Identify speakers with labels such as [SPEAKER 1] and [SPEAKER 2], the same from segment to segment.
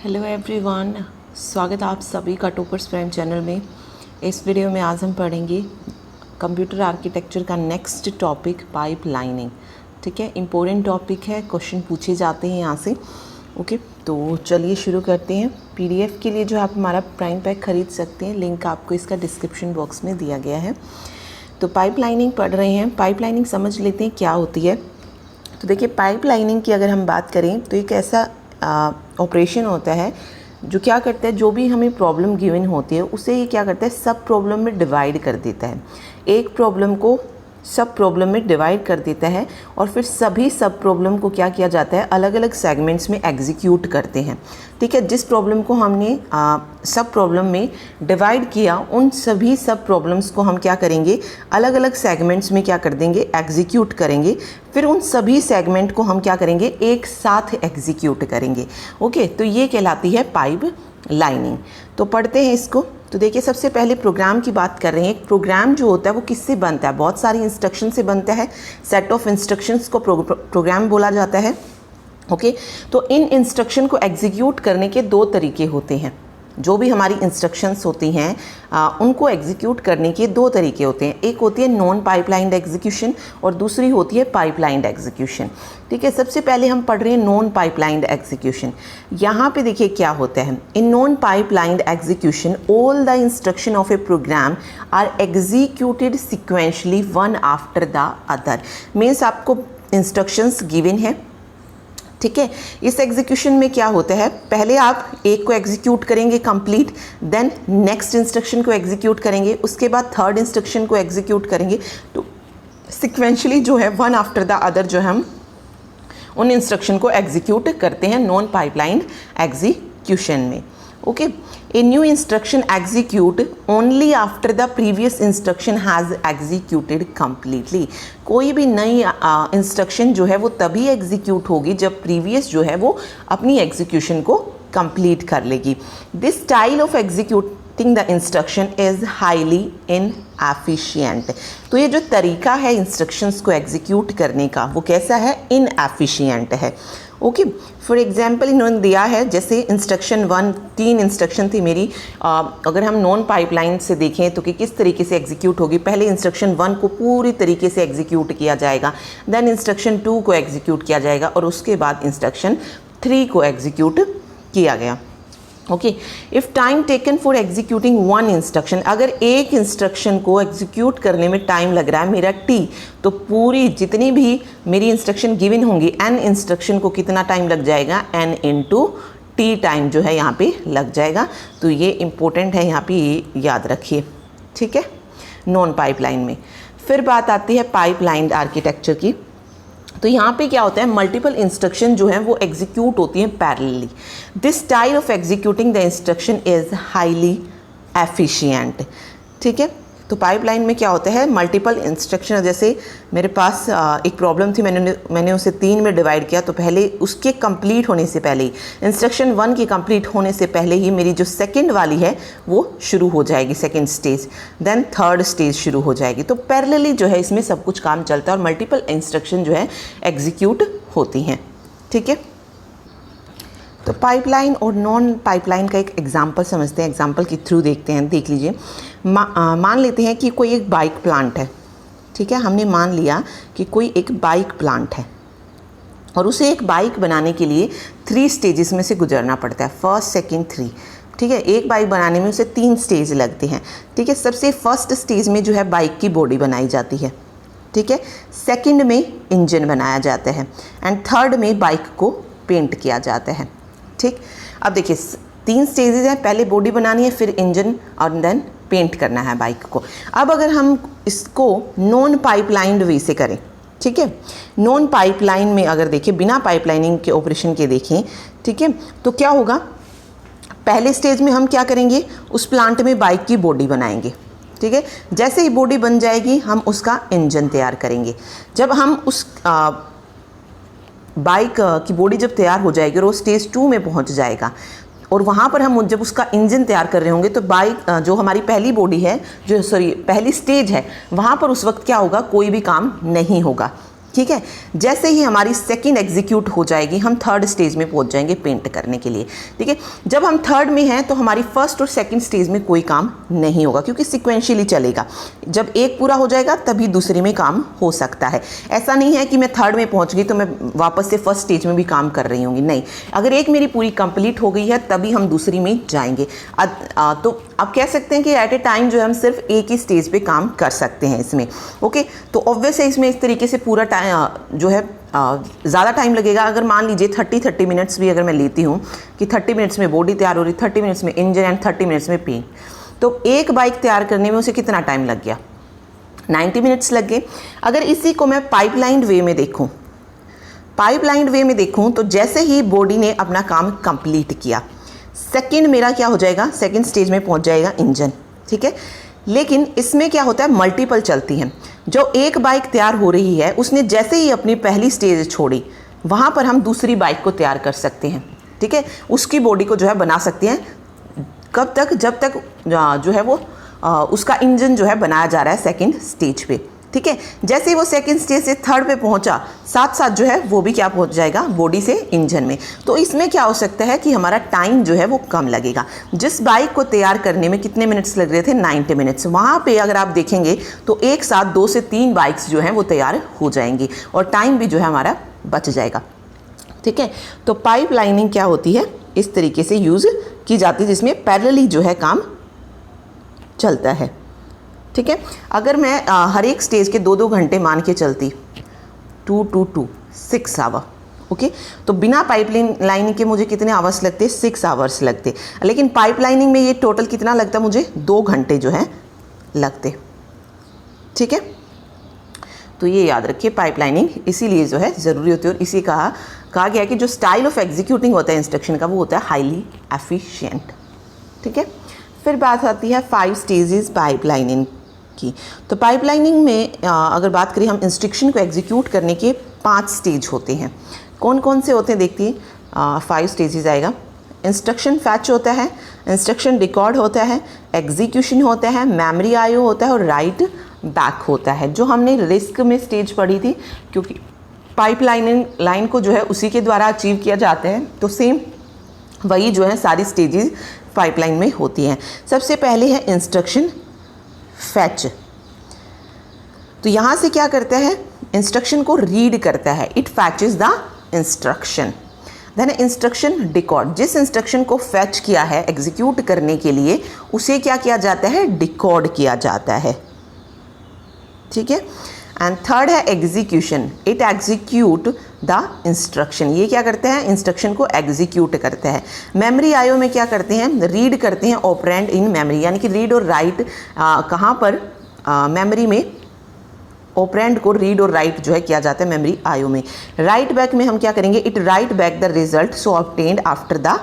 [SPEAKER 1] Hello everyone, स्वागत है आप सभी का टॉपर्स प्राइम चैनल में। इस वीडियो में आज हम पढ़ेंगे कंप्यूटर आर्किटेक्चर का नेक्स्ट टॉपिक पाइप लाइनिंग। ठीक है, इम्पोर्टेंट टॉपिक है, क्वेश्चन पूछे जाते हैं यहाँ से। ओके, तो चलिए शुरू करते हैं। पीडीएफ के लिए जो आप हमारा प्राइम पैक ख़रीद सकते हैं, लिंक आपको इसका डिस्क्रिप्शन बॉक्स में दिया गया है। तो पाइप लाइनिंग पढ़ रहे हैं। पाइप लाइनिंग समझ लेते हैं क्या होती है। तो देखिए, पाइप लाइनिंग की अगर हम बात करें तो एक ऐसा ऑपरेशन होता है जो क्या करता है, जो भी हमें प्रॉब्लम गिवन होती है उसे ये क्या करता है, सब प्रॉब्लम में डिवाइड कर देता है। एक प्रॉब्लम को सब प्रॉब्लम में डिवाइड कर देता है और फिर सभी सब प्रॉब्लम को क्या किया जाता है, अलग अलग सेगमेंट्स में एग्जीक्यूट करते हैं। ठीक है, जिस प्रॉब्लम को हमने सब प्रॉब्लम में डिवाइड किया, उन सभी सब प्रॉब्लम्स को हम क्या करेंगे, अलग अलग सेगमेंट्स में क्या कर देंगे, एग्जीक्यूट करेंगे। फिर उन सभी सेगमेंट को हम क्या करेंगे, एक साथ एग्जीक्यूट करेंगे। ओके, तो ये कहलाती है पाइप लाइनिंग। तो पढ़ते हैं इसको। तो देखिए, सबसे पहले प्रोग्राम की बात कर रहे हैं। एक प्रोग्राम जो होता है वो किससे बनता है, बहुत सारी इंस्ट्रक्शन से बनता है। सेट ऑफ इंस्ट्रक्शंस को प्रोग्राम बोला जाता है। ओके, तो इन इंस्ट्रक्शन को एग्जीक्यूट करने के दो तरीके होते हैं। जो भी हमारी इंस्ट्रक्शंस होती हैं उनको एग्जीक्यूट करने के दो तरीके होते हैं। एक होती है नॉन पाइपलाइंड एग्जीक्यूशन और दूसरी होती है पाइपलाइंड एग्जीक्यूशन। ठीक है, सबसे पहले हम पढ़ रहे हैं नॉन पाइपलाइंड एग्जीक्यूशन। यहाँ पे देखिए क्या होता है, in non pipelined execution all the instruction of a program are executed sequentially one after the other. Means आपको इंस्ट्रक्शंस गिवन है। ठीक है, इस एग्जीक्यूशन में क्या होता है, पहले आप एक को एग्जीक्यूट करेंगे कंप्लीट, देन नेक्स्ट इंस्ट्रक्शन को एग्जीक्यूट करेंगे, उसके बाद थर्ड इंस्ट्रक्शन को एग्जीक्यूट करेंगे। तो सिक्वेंशली जो है वन आफ्टर द अदर जो हम उन इंस्ट्रक्शन को एग्जीक्यूट करते हैं नॉन पाइपलाइंड एग्जीक्यूशन में। Okay, a new instruction execute only after the previous instruction has executed completely. कोई भी नई इंस्ट्रक्शन जो है वो तभी एग्जीक्यूट होगी जब प्रीवियस जो है वो अपनी एग्जीक्यूशन को कंप्लीट कर लेगी। This style of executing the instruction is highly inefficient. तो ये जो तरीका है इंस्ट्रक्शंस को एग्जीक्यूट करने का वो कैसा है, इनएफिशिएंट है। ओके, फॉर एग्जाम्पल इन्होंने दिया है, जैसे इंस्ट्रक्शन 1, 3 इंस्ट्रक्शन थी मेरी। अगर हम नॉन पाइपलाइन से देखें तो कि किस तरीके से एग्जीक्यूट होगी, पहले इंस्ट्रक्शन 1 को पूरी तरीके से एग्जीक्यूट किया जाएगा, देन इंस्ट्रक्शन 2 को एग्जीक्यूट किया जाएगा और उसके बाद इंस्ट्रक्शन 3 को एग्जीक्यूट किया गया। Okay, if time taken for executing one instruction, अगर एक इंस्ट्रक्शन को एग्जीक्यूट करने में टाइम लग रहा है मेरा t, तो पूरी जितनी भी मेरी इंस्ट्रक्शन गिवन होंगी, n इंस्ट्रक्शन को कितना टाइम लग जाएगा, n इंटू टी टाइम जो है यहाँ पे लग जाएगा। तो ये इम्पोर्टेंट है, यहाँ पे ये याद रखिए। ठीक है, नॉन पाइपलाइन में। फिर बात आती है पाइपलाइन आर्किटेक्चर की। तो यहाँ पे क्या होता है, मल्टीपल इंस्ट्रक्शन जो हैं वो एग्जीक्यूट होती हैं parallelly. This style of executing the instruction is highly efficient. ठीक है, तो पाइपलाइन में क्या होता है, मल्टीपल इंस्ट्रक्शन, जैसे मेरे पास एक प्रॉब्लम थी, मैंने उसे 3 में डिवाइड किया। तो पहले उसके कंप्लीट होने से पहले ही, इंस्ट्रक्शन 1 की कंप्लीट होने से पहले ही मेरी जो सेकंड वाली है वो शुरू हो जाएगी, second stage, then third stage शुरू हो जाएगी। तो पैरेलली जो है इसमें सब कुछ काम चलता है और मल्टीपल इंस्ट्रक्शन जो है एग्जीक्यूट होती हैं। ठीक है, तो पाइपलाइन और नॉन पाइपलाइन का एक एग्जांपल समझते हैं, एग्जांपल के थ्रू देखते हैं। देख लीजिए, मान लेते हैं कि कोई एक बाइक प्लांट है। ठीक है, हमने मान लिया कि कोई एक बाइक प्लांट है और उसे एक बाइक बनाने के लिए 3 स्टेजेस में से गुजरना पड़ता है, फर्स्ट, सेकंड, 3। ठीक है, एक बाइक बनाने में उसे 3 स्टेज लगते हैं। ठीक है, सबसे फर्स्ट स्टेज में जो है बाइक की बॉडी बनाई जाती है। ठीक है, सेकंड में इंजन बनाया जाता है एंड थर्ड में बाइक को पेंट किया जाता है। ठीक, अब देखिए 3 स्टेजेस हैं, पहले बॉडी बनानी है, फिर इंजन और देन पेंट करना है बाइक को। अब अगर हम इसको नॉन पाइपलाइंड वे से करें, ठीक है, नॉन पाइपलाइन में अगर देखें, बिना पाइपलाइनिंग के ऑपरेशन के देखें, ठीक है, तो क्या होगा, पहले स्टेज में हम क्या करेंगे, उस प्लांट में बाइक की बॉडी बनाएंगे। ठीक है, जैसे ही बॉडी बन जाएगी हम उसका इंजन तैयार करेंगे। जब हम उस बाइक की बॉडी जब तैयार हो जाएगी और वो स्टेज 2 में पहुंच जाएगा और वहाँ पर हम जब उसका इंजन तैयार कर रहे होंगे, तो बाइक जो हमारी पहली बॉडी है, जो पहली स्टेज है, वहाँ पर उस वक्त क्या होगा, कोई भी काम नहीं होगा। ठीक है। जैसे ही हमारी सेकंड एग्जीक्यूट हो जाएगी हम थर्ड स्टेज में पहुंच जाएंगे पेंट करने के लिए। ठीक है, जब हम थर्ड में हैं तो हमारी फर्स्ट और सेकंड स्टेज में कोई काम नहीं होगा क्योंकि सिक्वेंशियली चलेगा। जब एक पूरा हो जाएगा तभी दूसरे में काम हो सकता है। ऐसा नहीं है कि मैं थर्ड में पहुंच गई तो मैं वापस से फर्स्ट स्टेज में भी काम कर रही होंगी, नहीं। अगर एक मेरी पूरी कंप्लीट हो गई है तभी हम दूसरी में जाएंगे। तो आप कह सकते हैं कि एट ए टाइम जो है हम सिर्फ एक ही स्टेज पे काम कर सकते हैं इसमें। ओके, तो ऑब्वियस है इसमें इस तरीके से पूरा टाइम जो है ज़्यादा टाइम लगेगा। अगर मान लीजिए 30 मिनट्स भी अगर मैं लेती हूँ कि 30 मिनट्स में बॉडी तैयार हो रही, 30 मिनट्स में इंजन एंड 30 मिनट्स में पेंट, तो एक बाइक तैयार करने में उसे कितना टाइम लग गया? 90 मिनट्स लग गए। अगर इसी को मैं पाइपलाइन वे में देखूँ, पाइपलाइन वे में देखूँ तो जैसे ही बॉडी ने अपना काम कंप्लीट किया, सेकंड मेरा क्या हो जाएगा? सेकंड स्टेज में पहुंच जाएगा इंजन। ठीक है, लेकिन इसमें क्या होता है, मल्टीपल चलती हैं। जो एक बाइक तैयार हो रही है उसने जैसे ही अपनी पहली स्टेज छोड़ी, वहाँ पर हम दूसरी बाइक को तैयार कर सकते हैं। ठीक है, उसकी बॉडी को जो है बना सकते हैं। कब तक? जब तक जो है वो उसका इंजन जो है बनाया जा रहा है सेकंड स्टेज पे। ठीक है, जैसे ही वो सेकंड स्टेज से थर्ड पे पहुंचा, साथ साथ जो है वो भी क्या पहुंच जाएगा? बॉडी से इंजन में। तो इसमें क्या हो सकता है कि हमारा टाइम जो है वो कम लगेगा। जिस बाइक को तैयार करने में कितने मिनट्स लग रहे थे? 90 मिनट्स। वहाँ पे अगर आप देखेंगे तो एक साथ 2 से 3 बाइक्स जो हैं वो तैयार हो जाएंगी और टाइम भी जो है हमारा बच जाएगा। ठीक है, तो पाइप लाइनिंग क्या होती है? इस तरीके से यूज़ की जाती है जिसमें पैरेलली जो है काम चलता है। ठीक है, अगर मैं हर एक स्टेज के 2-2 घंटे मान के चलती, 2 to 2 6 आवर। ओके, तो बिना पाइपलाइन लाइनिंग के मुझे कितने आवर्स लगते? 6 आवर्स लगते। लेकिन पाइप लाइनिंग में ये टोटल कितना लगता मुझे? 2 घंटे जो है लगते। ठीक है, तो ये याद रखिए, पाइप लाइनिंग इसीलिए जो है ज़रूरी होती है। और इसी कहा गया कि जो स्टाइल ऑफ एग्जीक्यूटिंग होता है इंस्ट्रक्शन का वो होता है हाईली एफिशिएंट। ठीक है, फिर बात आती है 5 स्टेजेस पाइप लाइनिंग की। तो पाइप लाइनिंग में अगर बात करें हम, इंस्ट्रक्शन को एग्जीक्यूट करने के 5 स्टेज होते हैं। कौन कौन से होते हैं देखिए, 5 स्टेजेस आएगा। इंस्ट्रक्शन फैच होता है, इंस्ट्रक्शन रिकॉर्ड होता है, एग्जीक्यूशन होता है, मेमोरी आईओ होता है और राइट बैक होता है। जो हमने रिस्क में स्टेज पढ़ी थी, क्योंकि पाइप लाइन को जो है उसी के द्वारा अचीव किया जाता है, तो सेम वही जो है सारी स्टेजेस पाइपलाइन में होती हैं। सबसे पहले है इंस्ट्रक्शन फैच। तो यहाँ से क्या करता है? इंस्ट्रक्शन को रीड करता है, it fetches the instruction. Then instruction decode, जिस इंस्ट्रक्शन को फैच किया है एग्जीक्यूट करने के लिए उसे क्या किया जाता है? डिकोड किया जाता है। ठीक है, एंड थर्ड है execution, it execute the instruction. ये क्या करते हैं? इंस्ट्रक्शन को एग्जीक्यूट करते हैं। मेमोरी आईओ में क्या करते हैं? रीड करते हैं ऑपरेंड इन मेमोरी, यानी कि रीड और राइट कहाँ पर? मेमोरी में ऑपरेंड को रीड और राइट जो है किया जाता है मेमोरी आईओ में। राइट बैक में हम क्या करेंगे? It right back the result so obtained after the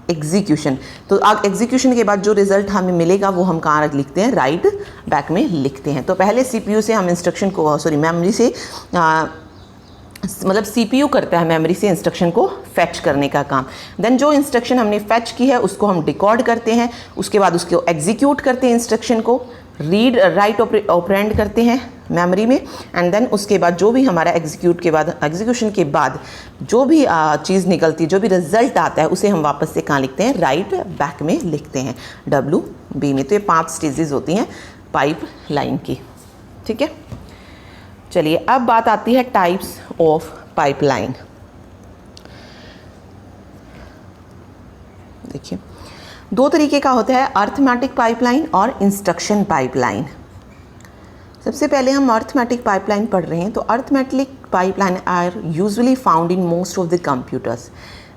[SPEAKER 1] execution. तो एग्जीक्यूशन के बाद जो रिजल्ट हमें मिलेगा वो हम कहाँ लिखते हैं? राइट बैक में लिखते हैं। तो पहले सीपीयू से हम इंस्ट्रक्शन को मेमोरी से मतलब सीपीयू करता है मेमोरी से इंस्ट्रक्शन को फैच करने का काम। देन जो इंस्ट्रक्शन हमने फैच की है उसको हम डिकोड करते हैं, उसके बाद उसको एग्जीक्यूट करते हैं, इंस्ट्रक्शन को रीड राइट ऑपरेंड करते हैं मेमोरी में, एंड देन उसके बाद जो भी हमारा एग्जीक्यूशन के बाद जो भी चीज़ निकलती है, जो भी रिजल्ट आता है उसे हम वापस से कहाँ लिखते हैं? राइट बैक में लिखते हैं, WB में। तो ये 5 स्टेजेस होती हैं पाइप लाइन की। ठीक है, चलिए अब बात आती है टाइप्स ऑफ पाइपलाइन। देखिए 2 तरीके का होता है, अर्थमेटिक पाइपलाइन और इंस्ट्रक्शन पाइपलाइन। सबसे पहले हम अर्थमेटिक पाइपलाइन पढ़ रहे हैं। तो arithmetic pipeline are usually found in most of the computers,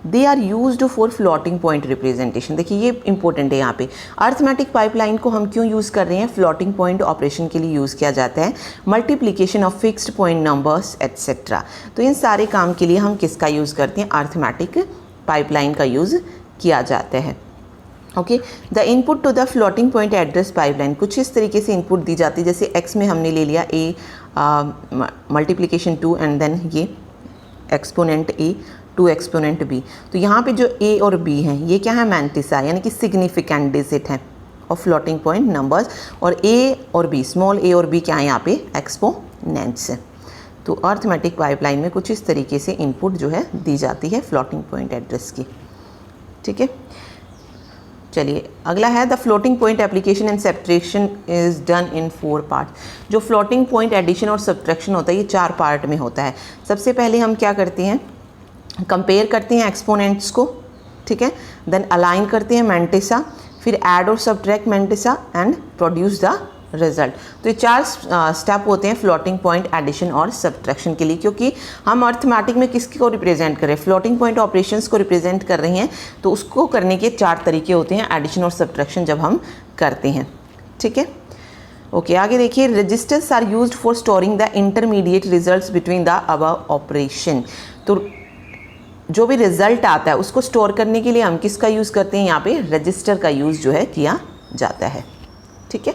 [SPEAKER 1] they are used for floating point representation. देखिए ये इंपॉर्टेंट है यहाँ पे। अर्थमेटिक पाइपलाइन को हम क्यों यूज़ कर रहे हैं? फ्लोटिंग पॉइंट ऑपरेशन के लिए यूज़ किया जाता है, multiplication of fixed point numbers etcetera. तो इन सारे काम के लिए हम किसका यूज़ करते हैं? अर्थमेटिक पाइपलाइन का यूज़ किया जाता है। Okay, the input to the floating point address pipeline, कुछ इस तरीके से इनपुट दी जाती है। जैसे x में हमने ले लिया a मल्टीप्लिकेशन 2 एंड देन ये एक्सपोनेंट a 2 एक्सपोनेंट b। तो यहाँ पे जो a और b हैं ये क्या है? मैंटिसा, यानी कि सिग्निफिकेंट डिजिट हैं ऑफ फ्लोटिंग पॉइंट नंबर्स, और a और b, स्मॉल a और b क्या है यहाँ पे? एक्सपोनेंट्स। तो अर्थमेटिक पाइपलाइन में कुछ इस तरीके से इनपुट जो है दी जाती है फ्लोटिंग पॉइंट एड्रेस की। ठीक है, चलिए अगला है the floating point application and subtraction is done in 4 part. जो फ्लोटिंग पॉइंट एडिशन और सब्ट्रैक्शन होता है ये 4 पार्ट में होता है। सबसे पहले हम क्या करते हैं, कंपेयर करते हैं एक्सपोनेंट्स को, ठीक है, देन अलाइन करते हैं मैंटिसा, फिर ऐड और subtract mantissa and produce the result. तो ये 4 स्टेप होते हैं फ्लोटिंग पॉइंट एडिशन और सब्ट्रैक्शन के लिए, क्योंकि हम अर्थमेटिक में किसकी को रिप्रेजेंट कर रहे हैं, फ्लोटिंग पॉइंट ऑपरेशंस को रिप्रेजेंट कर रहे हैं। तो उसको करने के 4 तरीके होते हैं एडिशन और सब्ट्रैक्शन जब हम करते हैं। ठीक है, ओके आगे देखिए, registers are used for storing the intermediate results between the above operation. तो जो भी रिजल्ट आता है उसको स्टोर करने के लिए हम किसका यूज़ करते हैं, यहाँ पे रजिस्टर का यूज़ जो है किया जाता है। ठीक है,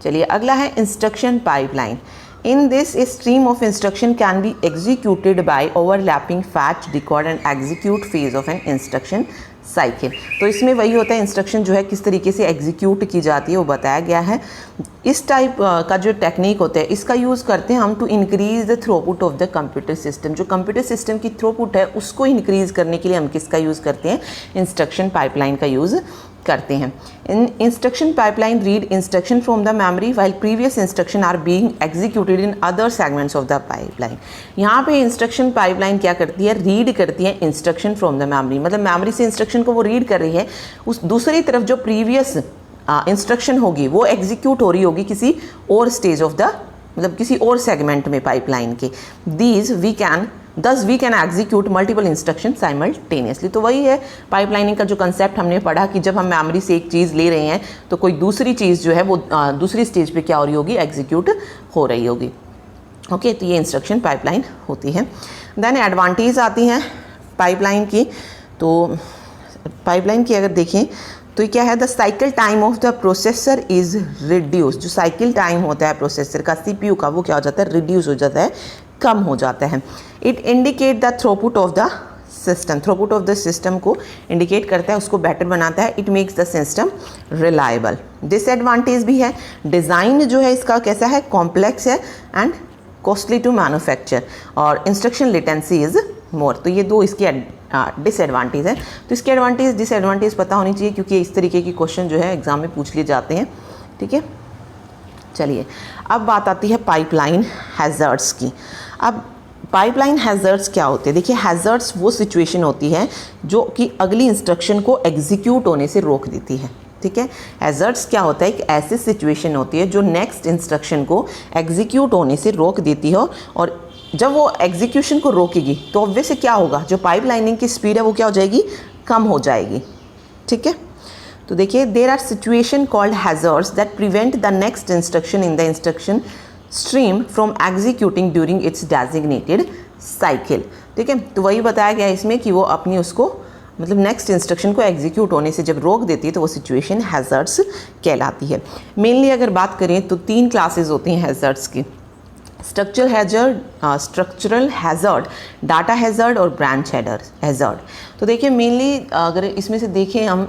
[SPEAKER 1] चलिए अगला है instruction pipeline. In this a stream of instruction can be executed by overlapping fetch, decode and execute phase of an instruction cycle. तो इसमें वही होता है, इंस्ट्रक्शन जो है किस तरीके से एग्जीक्यूट की जाती है वो बताया गया है। इस टाइप का जो टेक्निक होता है इसका यूज़ करते हैं हम to increase the throughput of the computer system. जो कंप्यूटर सिस्टम की थ्रूपुट है उसको इंक्रीज करने के लिए हम किसका यूज़ करते हैं, इंस्ट्रक्शन पाइपलाइन का यूज़ करते हैं। In instruction pipeline read instruction from the memory while previous instruction are being executed in other segments of the pipeline. यहाँ पे इंस्ट्रक्शन पाइपलाइन क्या करती है, रीड करती है इंस्ट्रक्शन फ्रॉम द मेमोरी, मतलब मेमोरी से इंस्ट्रक्शन को वो रीड कर रही है, उस दूसरी तरफ जो प्रीवियस इंस्ट्रक्शन होगी वो एग्जीक्यूट हो रही होगी किसी और स्टेज ऑफ द, मतलब किसी और सेगमेंट में पाइपलाइन के। Thus we can execute multiple instructions simultaneously। तो वही है पाइपलाइनिंग का जो कंसेप्ट हमने पढ़ा कि जब हम मेमोरी से एक चीज़ ले रहे हैं तो कोई दूसरी चीज़ जो है वो दूसरी स्टेज पे क्या हो रही होगी, एग्जीक्यूट हो रही होगी। ओके, तो ये इंस्ट्रक्शन पाइपलाइन होती है। देन एडवांटेज आती हैं पाइपलाइन की। तो पाइपलाइन की अगर देखें तो ये क्या है, the cycle time of the processor is reduce. जो साइकिल टाइम होता है प्रोसेसर का, CPU का, वो क्या हो जाता है, रिड्यूस हो जाता है, कम हो जाता है। It indicate the throughput of the system, throughput of the system को इंडिकेट करता है, उसको बेटर बनाता है। It makes the system reliable. Disadvantage भी है, डिज़ाइन जो है इसका कैसा है, कॉम्प्लेक्स है एंड कॉस्टली टू मैन्युफैक्चर, और इंस्ट्रक्शन लेटेंसी इज़ मोर। तो ये 2 इसकी डिसएडवांटेज है। तो इसके एडवांटेज डिसएडवांटेज पता होनी चाहिए, क्योंकि इस तरीके की क्वेश्चन जो है एग्जाम में पूछ लिए जाते हैं। ठीक है, चलिए अब बात आती है पाइपलाइन हैज़र्ड्स की। अब पाइपलाइन हैज़र्ड्स क्या होते हैं, देखिए हैज़र्ड्स वो सिचुएशन होती है जो कि अगली इंस्ट्रक्शन को एग्जीक्यूट होने से रोक देती है। ठीक है, हैज़र्ड्स क्या होता है, एक ऐसी सिचुएशन होती है जो नेक्स्ट इंस्ट्रक्शन को एग्जीक्यूट होने से रोक देती हो, और जब वो एग्जीक्यूशन को रोकेगी तो ऑब्वियसली क्या होगा, जो पाइपलाइनिंग की स्पीड है वो क्या हो जाएगी, कम हो जाएगी। ठीक है, तो देखिए there are situation called hazards that prevent the next instruction in the instruction stream from executing during its designated cycle. ठीक है, तो वही बताया गया इसमें कि वो अपनी उसको, मतलब नेक्स्ट इंस्ट्रक्शन को एग्जीक्यूट होने से जब रोक देती है तो वो सिचुएशन हैज़र्ड्स कहलाती है। मेनली अगर बात करें तो 3 क्लासेस होती हैं हैज़र्ड्स की, स्ट्रक्चरल हैज़र्ड, डाटा हैज़र्ड और ब्रांच हैज़र्ड। तो देखिए मेनली अगर इसमें से देखें हम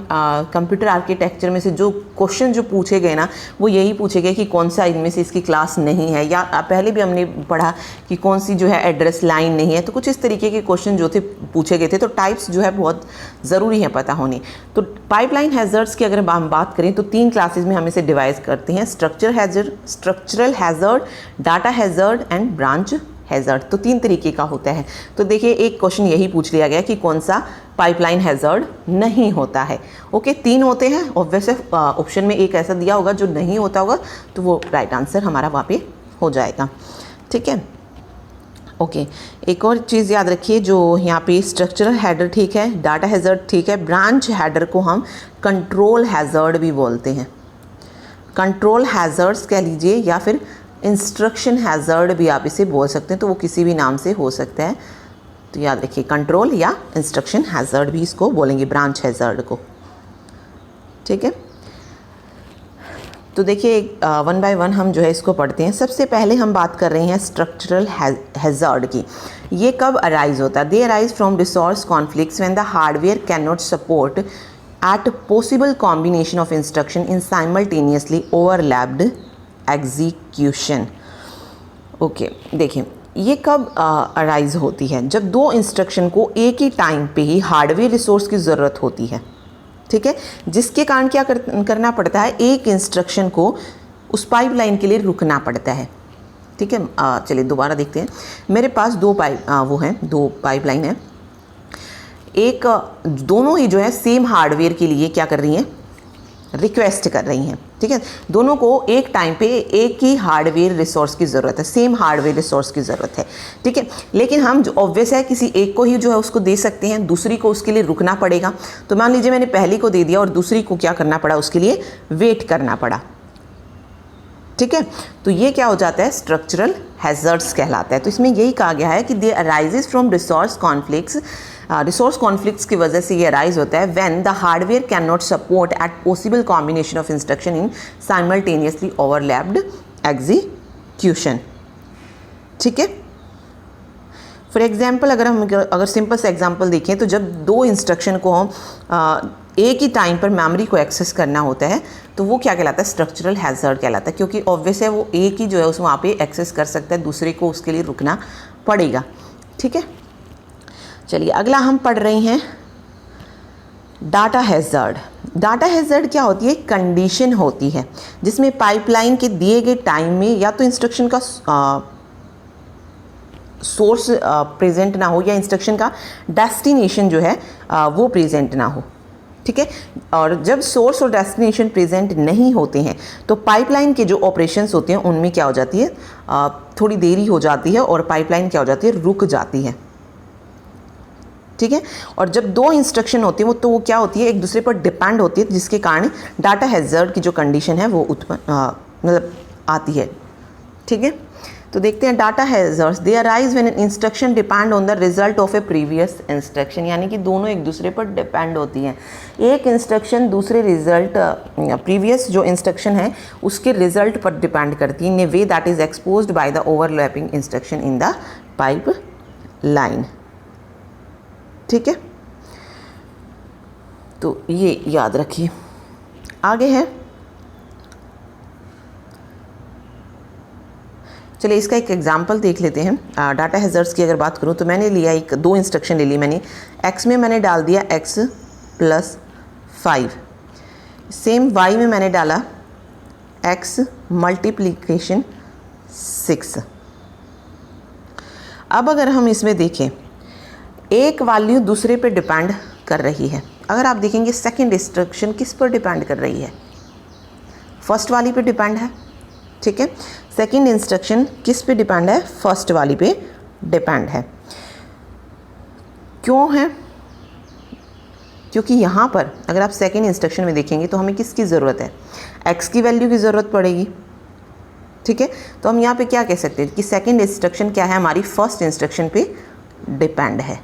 [SPEAKER 1] कंप्यूटर आर्किटेक्चर में से जो क्वेश्चन जो पूछे गए ना, वो यही पूछे गए कि कौन सा इनमें से इसकी क्लास नहीं है, या पहले भी हमने पढ़ा कि कौन सी जो है एड्रेस लाइन नहीं है। तो कुछ इस तरीके के क्वेश्चन जो थे पूछे गए थे। तो टाइप्स जो है बहुत ज़रूरी है पता होनी। तो पाइपलाइन हैज़र्ड्स की अगर हम बात करें तो 3 क्लासेज में हम इसे डिवाइड करते हैं, structural hazard, data hazard and branch hazard. तो 3 तरीके का होता है। तो देखिए एक क्वेश्चन यही पूछ लिया गया कि कौन सा पाइपलाइन हैज़र्ड नहीं होता है। ओके, 3 होते हैं और वैसे ऑप्शन में एक ऐसा दिया होगा जो नहीं होता होगा, तो वो राइट आंसर हमारा वहाँ पे हो जाएगा। ठीक है, ओके, एक और चीज़ याद रखिए, जो यहाँ पे स्ट्रक्चरल हैडर ठीक है, डाटा हैज़र्ड ठीक है, ब्रांच हैडर को हम कंट्रोल हैज़र्ड भी बोलते हैं। कंट्रोल हैज़र्ड्स कह लीजिए या फिर इंस्ट्रक्शन हैज़र्ड भी आप इसे बोल सकते हैं, तो वो किसी भी नाम से हो सकता है। तो याद रखिए कंट्रोल या इंस्ट्रक्शन हैज़र्ड भी इसको बोलेंगे, ब्रांच हैज़र्ड को। ठीक है, तो देखिए 1 बाय 1 हम जो है इसको पढ़ते हैं। सबसे पहले हम बात कर रहे हैं स्ट्रक्चरल हैज़र्ड की। ये कब अराइज होता है, दे arise from resource conflicts when the hardware can not support at possible combination of instruction in simultaneously overlapped execution. Okay, देखिए ये कब अराइज होती है? जब दो इंस्ट्रक्शन को एक ही टाइम पे ही हार्डवेयर रिसोर्स की ज़रूरत होती है, ठीक है, जिसके कारण क्या करना पड़ता है, एक इंस्ट्रक्शन को उस पाइपलाइन के लिए रुकना पड़ता है, ठीक है। चलिए दोबारा देखते हैं। मेरे पास दो पाइपलाइन है, एक दोनों ही जो है सेम हार्डवेयर के लिए क्या कर रही हैं, रिक्वेस्ट कर रही हैं, ठीक है। दोनों को एक टाइम पे एक ही हार्डवेयर रिसोर्स की ज़रूरत है, सेम हार्डवेयर रिसोर्स की ज़रूरत है, ठीक है। लेकिन हम जो ऑब्वियस है किसी एक को ही जो है उसको दे सकते हैं, दूसरी को उसके लिए रुकना पड़ेगा। तो मान लीजिए मैंने पहली को दे दिया और दूसरी को क्या करना पड़ा, उसके लिए वेट करना पड़ा, ठीक है। तो ये क्या हो जाता है, स्ट्रक्चरल हैज़र्ड्स कहलाता है। तो इसमें यही कहा गया है कि they arises from resource conflicts की वजह से ये अराइज होता है when the hardware can not support at possible combination of instruction in simultaneously overlapped execution, ठीक है। फॉर एग्जाम्पल अगर सिंपल सा एग्जाम्पल देखें, तो जब दो इंस्ट्रक्शन को हम एक ही टाइम पर मेमोरी को एक्सेस करना होता है तो वो क्या कहलाता है, स्ट्रक्चरल हैज़र्ड कहलाता है, क्योंकि ऑब्वियस है वो एक ही जो है उस वहाँ पे एक्सेस कर सकता है, दूसरे को उसके लिए रुकना पड़ेगा, ठीक है। चलिए अगला हम पढ़ रहे हैं डाटा हैज़र्ड। डाटा हैज़र्ड क्या होती है, कंडीशन होती है जिसमें पाइपलाइन के दिए गए टाइम में या तो इंस्ट्रक्शन का सोर्स प्रेजेंट ना हो या इंस्ट्रक्शन का डेस्टिनेशन जो है वो प्रेजेंट ना हो, ठीक है। और जब सोर्स और डेस्टिनेशन प्रेजेंट नहीं होते हैं तो पाइपलाइन के जो ऑपरेशंस होते हैं उनमें क्या हो जाती है, थोड़ी देरी हो जाती है और पाइपलाइन क्या हो जाती है, रुक जाती है, ठीक है। और जब दो इंस्ट्रक्शन होती है वो क्या होती है, एक दूसरे पर डिपेंड होती है, जिसके कारण डाटा हैज़र्ड की जो कंडीशन है वो मतलब आती है, ठीक है। तो देखते हैं data hazards, they arise when an instruction depend on the result of a previous instruction, यानी कि दोनों एक दूसरे पर डिपेंड होती हैं। एक इंस्ट्रक्शन दूसरे रिजल्ट प्रीवियस जो इंस्ट्रक्शन है उसके रिजल्ट पर डिपेंड करती है in a way that is exposed by the overlapping instruction in the pipeline, ठीक है। तो ये याद रखिए। आगे है, चलिए इसका एक एग्जांपल देख लेते हैं। डाटा हैज़र्ड्स की अगर बात करूं तो मैंने लिया दो इंस्ट्रक्शन ले ली मैंने, x में मैंने डाल दिया x + 5, सेम y में मैंने डाला x × 6। अब अगर हम इसमें देखें, एक वैल्यू दूसरे पे डिपेंड कर रही है। अगर आप देखेंगे सेकंड इंस्ट्रक्शन किस पर डिपेंड कर रही है, फर्स्ट वाली पे डिपेंड है, ठीक है। सेकंड इंस्ट्रक्शन किस पे डिपेंड है, फर्स्ट वाली पे डिपेंड है। क्यों है, क्योंकि यहाँ पर अगर आप सेकंड इंस्ट्रक्शन में देखेंगे तो हमें किसकी ज़रूरत है, x की वैल्यू की ज़रूरत पड़ेगी, ठीक है। तो हम यहाँ पे क्या कह सकते हैं कि सेकंड इंस्ट्रक्शन क्या है, हमारी फर्स्ट इंस्ट्रक्शन पे डिपेंड है,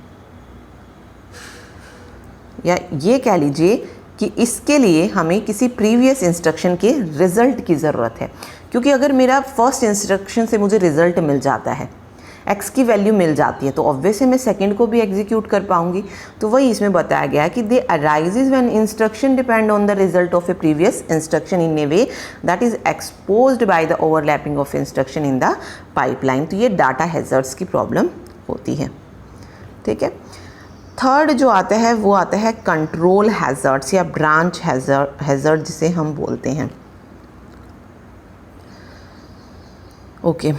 [SPEAKER 1] या ये कह लीजिए कि इसके लिए हमें किसी प्रीवियस इंस्ट्रक्शन के रिज़ल्ट की ज़रूरत है, क्योंकि अगर मेरा फर्स्ट इंस्ट्रक्शन से मुझे रिज़ल्ट मिल जाता है, x की वैल्यू मिल जाती है, तो ऑब्वियसली मैं सेकंड को भी एग्जीक्यूट कर पाऊंगी। तो वही इसमें बताया गया है कि they arises when instruction depend on the result of a previous instruction in a way that is exposed by the overlapping of instruction in the pipeline. तो ये डाटा हैज़र्ड्स की प्रॉब्लम होती है, ठीक है। थर्ड जो आता है वो आता है कंट्रोल हैज़र्ड्स या ब्रांच हैज़र्ड जिसे हम बोलते हैं, ओके।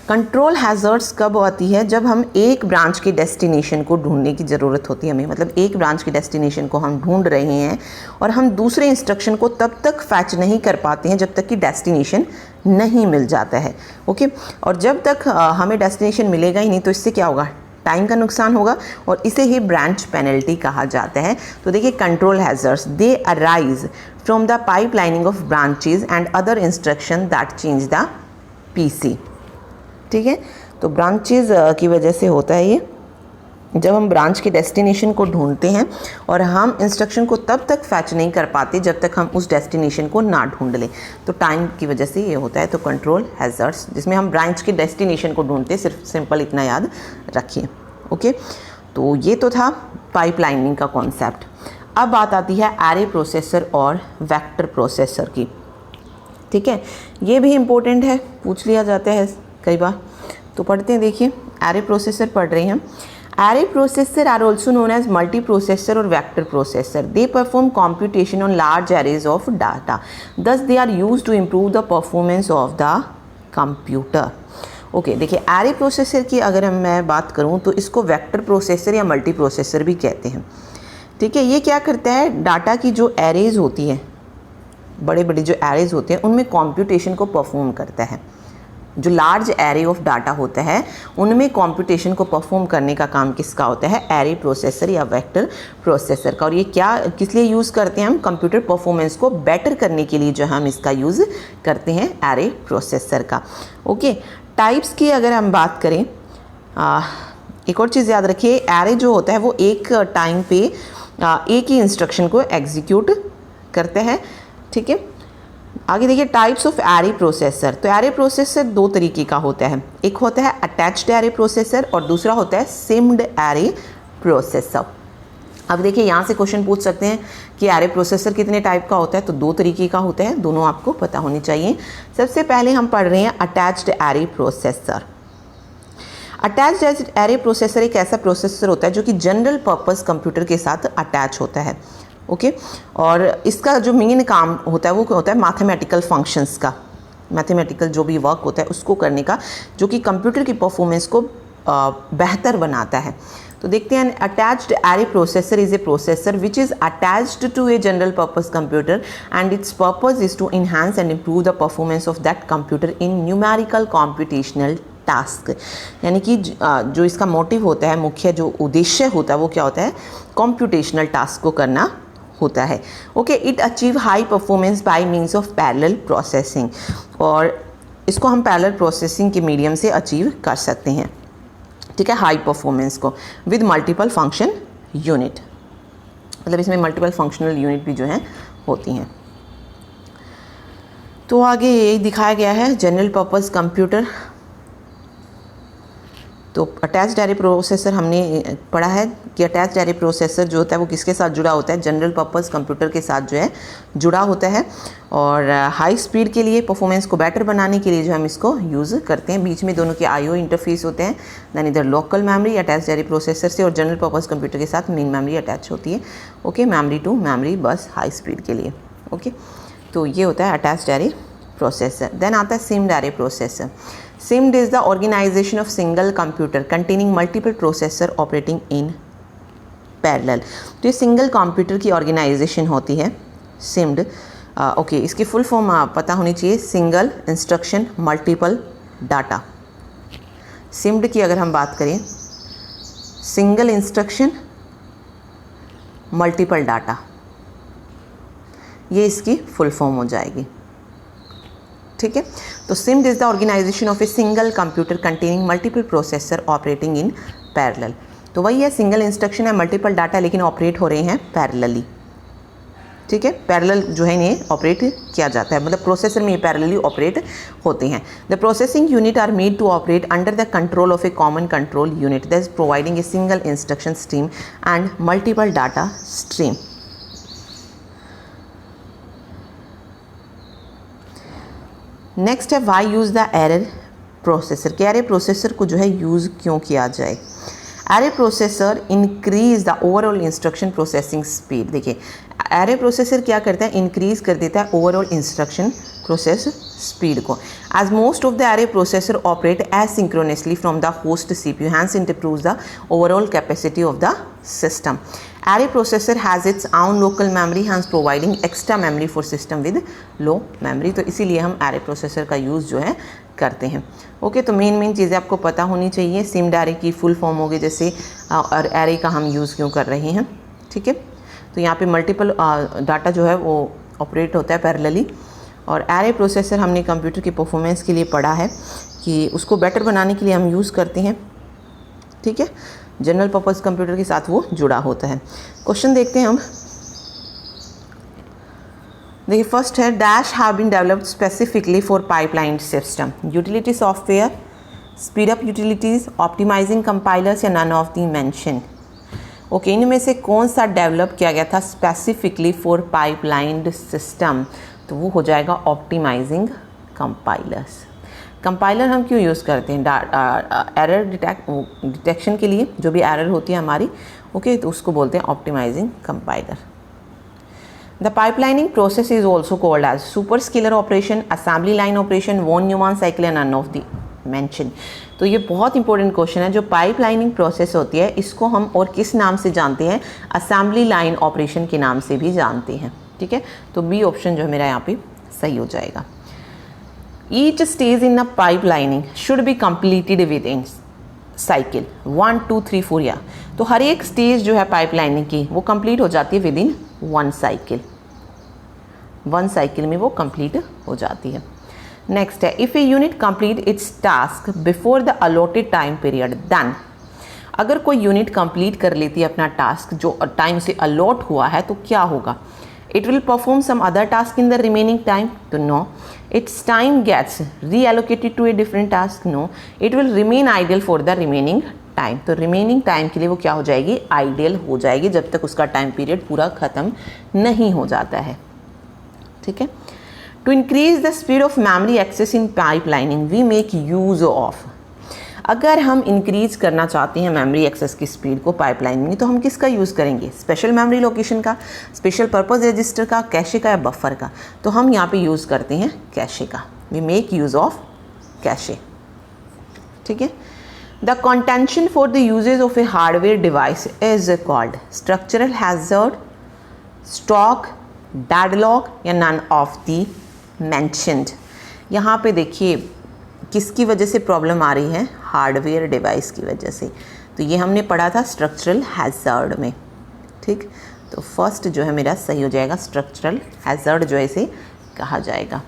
[SPEAKER 1] कंट्रोल हैज़र्ड्स कब आती है, जब हम एक ब्रांच के डेस्टिनेशन को ढूंढने की ज़रूरत होती है हमें, मतलब एक ब्रांच के डेस्टिनेशन को हम ढूंढ रहे हैं और हम दूसरे इंस्ट्रक्शन को तब तक फैच नहीं कर पाते हैं जब तक कि डेस्टिनेशन नहीं मिल जाता है, ओके। और जब तक हमें डेस्टिनेशन मिलेगा ही नहीं तो इससे क्या होगा, टाइम का नुकसान होगा, और इसे ही ब्रांच पेनल्टी कहा जाता है। तो देखिए control hazards they arise from the pipelining of branches and other instruction that change the PC, ठीक है। तो ब्रांचेज की वजह से होता है ये, जब हम ब्रांच के डेस्टिनेशन को ढूंढते हैं और हम इंस्ट्रक्शन को तब तक फैच नहीं कर पाते जब तक हम उस डेस्टिनेशन को ना ढूंढ लें, तो टाइम की वजह से ये होता है। तो कंट्रोल हैज़र्ड्स जिसमें हम ब्रांच के डेस्टिनेशन को ढूंढते हैं, सिर्फ सिंपल इतना याद रखिए, ओके। तो ये तो था पाइपलाइनिंग का कॉन्सेप्ट। अब बात आती है एरे प्रोसेसर और वेक्टर प्रोसेसर की, ठीक है। ये भी इम्पोर्टेंट है, पूछ लिया जाता है कई बार। तो पढ़ते हैं, देखिए एरे प्रोसेसर पढ़ रहे हैं। Array processor are also known as multiprocessor or vector processor. They perform computation on large arrays of data. Thus, they are used to improve the performance of the computer. Okay देखिए, array processor की अगर मैं बात करूं तो इसको vector processor या multi processor भी कहते हैं। ठीक है, ये क्या करता है, डाटा की जो एरेज होती हैं, बड़े बड़े जो एरेज होते हैं, उनमें कंप्यूटेशन को परफॉर्म करता है। जो लार्ज एरे ऑफ डाटा होता है उनमें कंप्यूटेशन को परफॉर्म करने का काम किसका होता है, एरे प्रोसेसर या वेक्टर प्रोसेसर का। और ये क्या किस लिए यूज़ करते हैं हम, कंप्यूटर परफॉर्मेंस को बेटर करने के लिए जो हम इसका यूज़ करते हैं एरे प्रोसेसर का। ओके, टाइप्स की अगर हम बात करें, एक और चीज़ याद रखिए, एरे जो होता है वो एक टाइम पे एक ही इंस्ट्रक्शन को एग्जीक्यूट करते हैं। ठीक है, आगे देखिए टाइप्स ऑफ एरे प्रोसेसर। तो एरे प्रोसेसर दो तरीके का होता है, एक होता है अटैच्ड एरे प्रोसेसर और दूसरा होता है सिम्ड एरे प्रोसेसर। अब देखिए यहाँ से क्वेश्चन पूछ सकते हैं कि एरे प्रोसेसर कितने टाइप का होता है, तो दो तरीके का होता है, दोनों आपको पता होनी चाहिए। सबसे पहले हम पढ़ रहे हैं attached array processor. Attached array processor एक ऐसा प्रोसेसर होता है जो कि जनरल पर्पस कंप्यूटर के साथ अटैच होता है। ओके, और इसका जो मेन काम होता है वो होता है मैथमेटिकल फंक्शंस का, मैथमेटिकल जो भी वर्क होता है उसको करने का, जो कि कंप्यूटर की परफॉर्मेंस को बेहतर बनाता है। तो देखते हैं, attached array processor is a processor which is attached to a general purpose computer and its purpose is to enhance and improve the performance of that computer in numerical computational task. यानी कि जो इसका motive होता है, मुख्य जो उद्देश्य होता है वो क्या होता है, कॉम्प्यूटेशनल टास्क को करना होता है। Okay, it achieve high performance by means of parallel processing, और इसको हम पैरेलल प्रोसेसिंग के मीडियम से अचीव कर सकते हैं। ठीक है, हाई परफॉर्मेंस को विद मल्टीपल फंक्शन यूनिट, मतलब इसमें मल्टीपल फंक्शनल यूनिट भी जो हैं होती हैं। तो आगे ये दिखाया गया है जनरल पर्पस कंप्यूटर। तो अटैच्ड एरे प्रोसेसर हमने पढ़ा है कि अटैच्ड एरे प्रोसेसर जो होता है वो किसके साथ जुड़ा होता है, जनरल पर्पस कंप्यूटर के साथ जो है जुड़ा होता है, और हाई स्पीड के लिए, परफॉर्मेंस को बेटर बनाने के लिए जो हम इसको यूज़ करते हैं। बीच में दोनों के आईओ इंटरफेस होते हैं, दैन इधर local memory attached array processor से और जनरल पर्पस कंप्यूटर के साथ मेन मेमोरी अटैच होती है। ओके, मेमोरी टू मेमोरी बस हाई स्पीड के लिए। ओके, तो ये होता है अटैच्ड एरे प्रोसेसर। देन आता है SIMD array processor. SIMD is the organisation of single computer containing multiple processor operating in parallel. तो ये सिंगल कंप्यूटर की ऑर्गेनाइजेशन होती है सिम्ड। ओके, इसकी फुल फॉर्म पता होनी चाहिए, single instruction multiple data. SIMD की अगर हम बात करें, सिंगल इंस्ट्रक्शन मल्टीपल डाटा, ये इसकी फुल फॉर्म हो जाएगी। ठीक है, तो SIMD is the organisation of a single computer containing multiple processor operating in parallel. तो वही है, सिंगल इंस्ट्रक्शन है, मल्टीपल डाटा, लेकिन ऑपरेट हो रहे हैं पैरेलली। ठीक है, पैरेलल जो है इन्हें ऑपरेट किया जाता है, मतलब प्रोसेसर में ये पैरेलली ऑपरेट होते हैं। The processing unit are made to operate under the control of a common control unit that is providing a single instruction stream and multiple data stream. Next है why use the array processor, कि array processor को जो है use क्यों किया जाए। Array processor increase the overall instruction processing speed. देखिए, array processor क्या करता है, इंक्रीज कर देता है ओवरऑल इंस्ट्रक्शन प्रोसेस स्पीड को। As most of the array processor operate asynchronously from the host CPU, hence it improves the overall capacity of the system. Array processor has its own local memory, hence providing extra memory for system with low memory. तो इसीलिए हम array processor का use जो है करते हैं। Okay, तो main चीज़ें आपको पता होनी चाहिए। सिम्ड एरे की फुल फॉर्म होगी जैसे, और एरे का हम यूज़ क्यों कर रहे हैं। ठीक है, तो यहाँ पे मल्टीपल डाटा जो है वो ऑपरेट होता है पैरेलली, और एरे प्रोसेसर हमने कंप्यूटर की परफॉर्मेंस के लिए पढ़ा है कि उसको बेटर बनाने के लिए हम यूज़ करते हैं। ठीक है, जनरल पर्पस कंप्यूटर के साथ वो जुड़ा होता है। क्वेश्चन देखते हैं हम। देखिए, फर्स्ट है, dash have been developed specifically for pipeline system, utility software, speed up utilities, optimizing compilers, या none of the mention. Okay, इनमें से कौन सा डेवलप किया गया था स्पेसिफिकली फॉर पाइपलाइन सिस्टम, तो वो हो जाएगा ऑप्टिमाइजिंग कंपाइलर्स। कंपाइलर हम क्यों यूज़ करते हैं? एरर डिटेक्शन के लिए, जो भी एरर होती है हमारी, ओके, तो उसको बोलते हैं optimising compiler. The pipelining process is also called as super scalar operation, assembly line operation, von Neumann cycle and none of the mention. तो ये बहुत इंपॉर्टेंट क्वेश्चन है। जो पाइपलाइनिंग प्रोसेस होती है इसको हम और किस नाम से जानते हैं? असेंबली लाइन ऑपरेशन के नाम से भी जानते हैं, ठीक है। तो बी ऑप्शन जो है मेरा यहाँ पे सही हो जाएगा। Each stage in a pipelining should be completed with in cycle 1 2 3 4 या। तो हर एक स्टेज जो है पाइपलाइनिंग की वो कंप्लीट हो जाती है विद इन 1 साइकिल, 1 साइकिल में वो कंप्लीट हो जाती है। नेक्स्ट है, if a unit complete its task before the allotted time period then. अगर कोई यूनिट कंप्लीट कर लेती है अपना टास्क जो टाइम से अलॉट हुआ है तो क्या होगा? It will perform some other task in the remaining time, तो no. Its time gets reallocated to a different task, no. It will remain ideal for the remaining time, तो remaining time के लिए वो क्या हो जाएगी? आइडियल हो जाएगी जब तक उसका टाइम पीरियड पूरा ख़त्म नहीं हो जाता है, ठीक है। To increase the speed of memory access in pipelining, we make use of। अगर हम इंक्रीज करना चाहते हैं मेमोरी एक्सेस की स्पीड को पाइपलाइन में, तो हम किसका यूज़ करेंगे? स्पेशल मेमोरी लोकेशन का, स्पेशल पर्पस रजिस्टर का, कैशे का या बफर का? तो हम यहाँ पे यूज़ करते हैं कैशे का। We make use of cache, ठीक है। The contention for the uses of a hardware device is called structural hazard, stock, deadlock या none of the mentioned। यहाँ पे देखिए किसकी वजह से प्रॉब्लम आ रही है? हार्डवेयर डिवाइस की वजह से। तो ये हमने पढ़ा था स्ट्रक्चरल हैज़र्ड में, ठीक। तो फर्स्ट जो है मेरा सही हो जाएगा, स्ट्रक्चरल हैज़र्ड जो है इसे कहा जाएगा।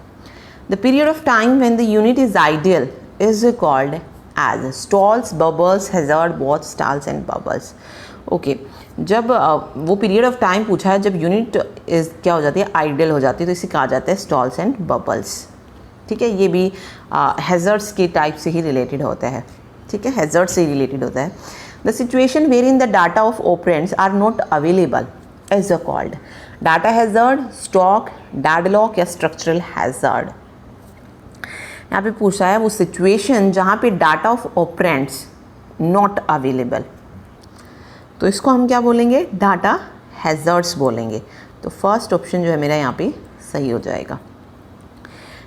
[SPEAKER 1] The period of time when the unit is ideal is called as stalls, bubbles, hazard, both stalls and bubbles. Okay, जब वो पीरियड ऑफ टाइम पूछा है जब यूनिट इज क्या हो जाती है? आइडियल हो जाती है, तो इसे कहा जाता है स्टॉल्स एंड बबल्स, ठीक है। ये भी हैज़र्ड्स के टाइप से ही रिलेटेड होता है, ठीक है, हैज़र्ड से ही रिलेटेड होता है। The situation where in the data of operands are not available is called data hazard, stock, deadlock या स्ट्रक्चरल हैज़र्ड। यहाँ पे पूछा है वो सिचुएशन जहाँ पे data of operands not available, तो इसको हम क्या बोलेंगे? डाटा हैज़र्ड्स बोलेंगे। तो फर्स्ट ऑप्शन जो है मेरा यहाँ पे सही हो जाएगा।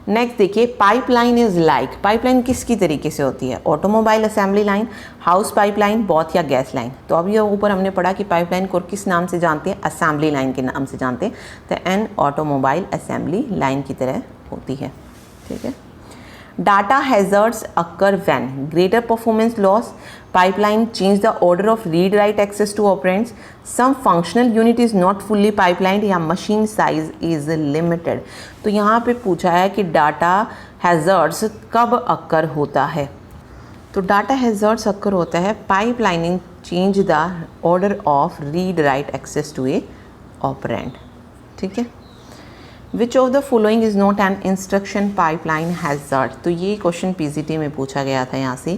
[SPEAKER 1] नेक्स्ट देखिए, पाइपलाइन इज लाइक। पाइपलाइन किसकी तरीके से होती है? Automobile assembly line, house pipeline, both या गैस लाइन। तो अभी ऊपर हमने पढ़ा कि पाइपलाइन को किस नाम से जानते हैं? असेंबली लाइन के नाम से जानते हैं। तो एन ऑटोमोबाइल असेंबली लाइन की तरह होती है, ठीक है। Data hazards occur when greater performance loss, pipeline change the order of read-write access to operands, some functional unit is not fully pipelined या machine size is limited। तो यहाँ पे पूछा है कि डाटा हैज़र्ड्स कब अक्कर होता है? तो डाटा हैज़र्ड्स अक्कर होता है pipelining change the order of read write access to a operand, ठीक है। Which of the following is not an instruction pipeline hazard. तो ये क्वेश्चन पीजीटी में पूछा गया था यहाँ से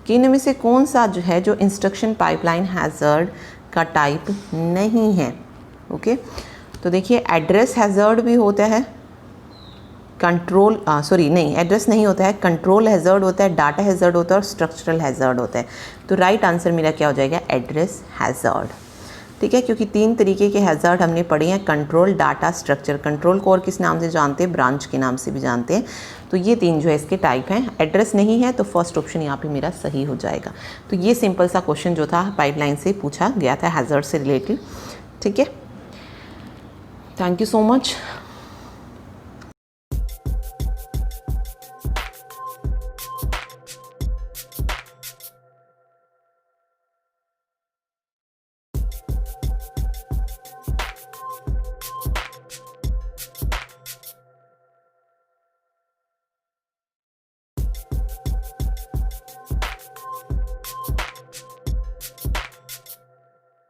[SPEAKER 1] कि इनमें से कौन सा जो है जो इंस्ट्रक्शन पाइपलाइन हैज़र्ड का टाइप नहीं है, ओके। तो देखिए एड्रेस हैज़र्ड भी होता है, कंट्रोल एड्रेस नहीं होता है, कंट्रोल हैज़र्ड होता है, डाटा हैज़र्ड होता है और स्ट्रक्चरल हैज़र्ड होता है। तो राइट आंसर मेरा क्या हो जाएगा? एड्रेस हैज़र्ड, ठीक है, क्योंकि 3 तरीके के हैज़र्ड हमने पढ़े हैं, कंट्रोल, डाटा, स्ट्रक्चर। कंट्रोल को और किस नाम से जानते हैं? ब्रांच के नाम से भी जानते हैं। तो ये 3 जो है इसके टाइप हैं। एड्रेस नहीं है तो फर्स्ट ऑप्शन यहाँ पे मेरा सही हो जाएगा। तो ये सिंपल सा क्वेश्चन जो था पाइपलाइन से पूछा गया था, हैज़र्ड से रिलेटेड, ठीक है। Thank you so much.